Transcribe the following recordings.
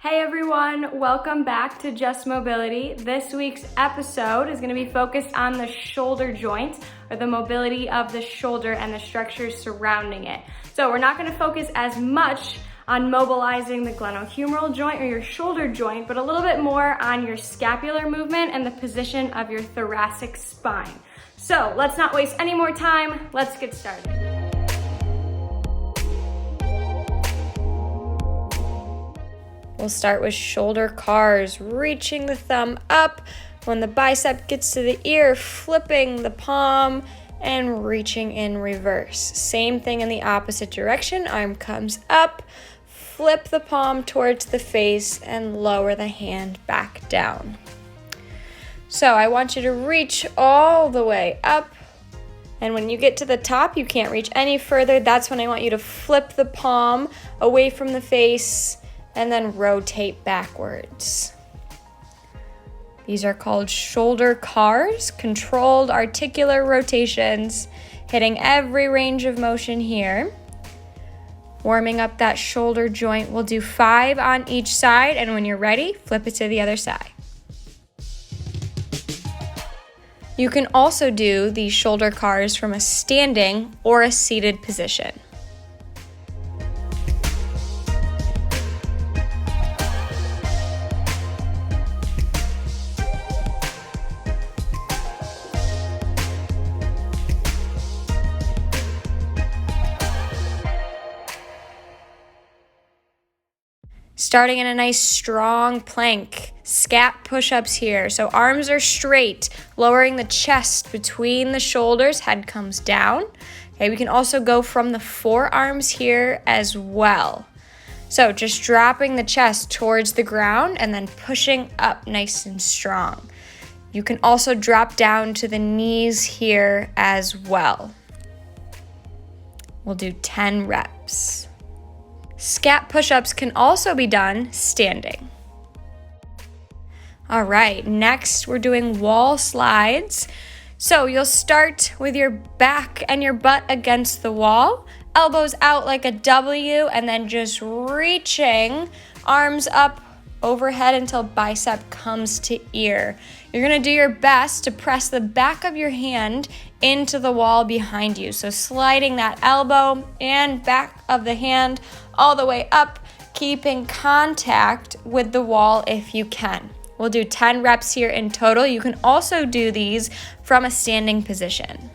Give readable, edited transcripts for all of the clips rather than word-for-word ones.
Hey everyone, welcome back to Just Mobility. This week's episode is going to be focused on the shoulder joint, or the mobility of the shoulder and the structures surrounding it. So we're not going to focus as much on mobilizing the glenohumeral joint or your shoulder joint, but a little bit more on your scapular movement and the position of your thoracic spine. So let's not waste any more time, let's get started. We'll start with shoulder cars, reaching the thumb up. When the bicep gets to the ear, flipping the palm and reaching in reverse. Same thing in the opposite direction. Arm comes up, flip the palm towards the face and lower the hand back down. So I want you to reach all the way up. And when you get to the top, you can't reach any further. That's when I want you to flip the palm away from the face and then rotate backwards. These are called shoulder cars, controlled articular rotations, hitting every range of motion here. Warming up that shoulder joint. We'll do 5 on each side, and when you're ready, flip it to the other side. You can also do these shoulder cars from a standing or a seated position. Starting in a nice strong plank, scap push-ups here. So arms are straight, lowering the chest between the shoulders, head comes down. Okay, we can also go from the forearms here as well. So just dropping the chest towards the ground and then pushing up nice and strong. You can also drop down to the knees here as well. We'll do 10 reps. Scap push-ups can also be done standing. All right, next we're doing wall slides. So you'll start with your back and your butt against the wall, elbows out like a W, and then just reaching, arms up overhead until bicep comes to ear. You're gonna do your best to press the back of your hand into the wall behind you. So sliding that elbow and back of the hand all the way up, keeping contact with the wall if you can. We'll do 10 reps here in total. You can also do these from a standing position.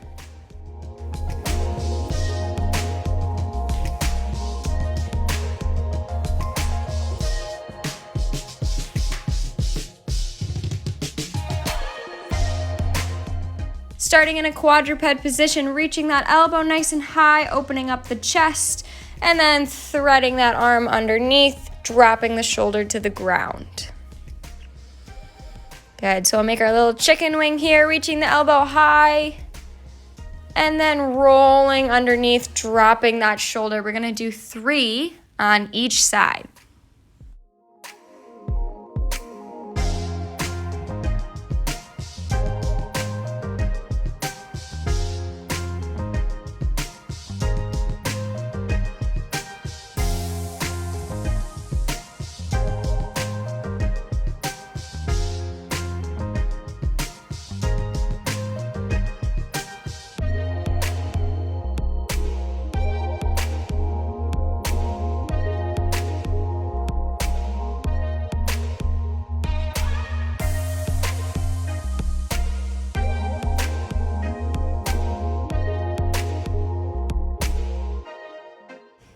Starting in a quadruped position, reaching that elbow nice and high, opening up the chest, and then threading that arm underneath, dropping the shoulder to the ground. Good, so we'll make our little chicken wing here, reaching the elbow high, and then rolling underneath, dropping that shoulder. We're gonna do 3 on each side.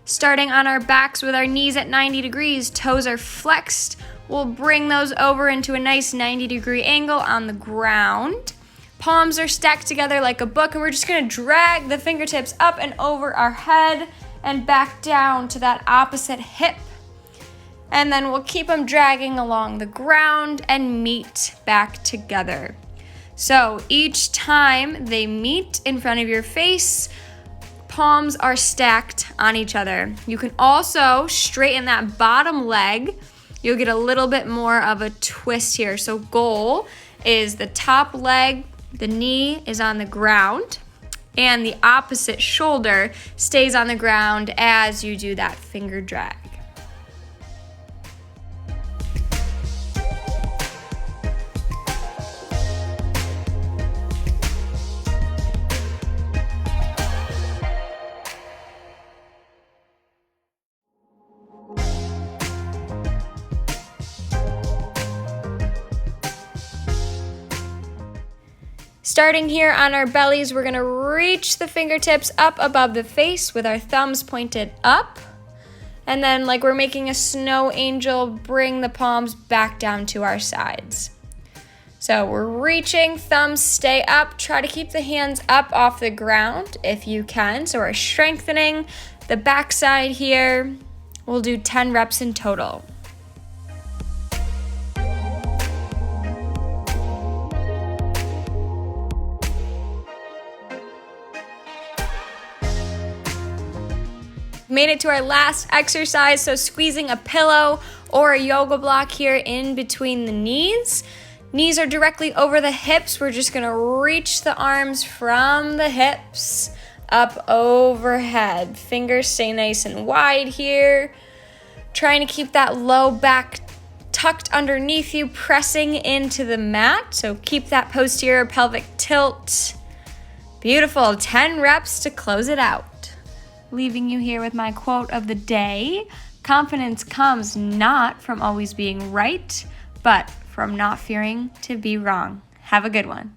Starting on our backs with our knees at 90 degrees, toes are flexed. We'll bring those over into a nice 90-degree angle on the ground. Palms are stacked together like a book, and we're just gonna drag the fingertips up and over our head and back down to that opposite hip. And then we'll keep them dragging along the ground and meet back together. So each time they meet in front of your face, palms are stacked on each other. You can also straighten that bottom leg. You'll get a little bit more of a twist here. So goal is the top leg, the knee is on the ground, and the opposite shoulder stays on the ground as you do that finger drag. Starting here on our bellies, we're gonna reach the fingertips up above the face with our thumbs pointed up. And then, like we're making a snow angel, bring the palms back down to our sides. So we're reaching, thumbs stay up. Try to keep the hands up off the ground if you can. So we're strengthening the backside here. We'll do 10 reps in total. Made it to our last exercise, so squeezing a pillow or a yoga block here in between the knees. Knees are directly over the hips. We're just gonna reach the arms from the hips up overhead. Fingers stay nice and wide here. Trying to keep that low back tucked underneath you, pressing into the mat. So keep that posterior pelvic tilt. Beautiful, 10 reps to close it out. Leaving you here with my quote of the day. Confidence comes not from always being right, but from not fearing to be wrong. Have a good one.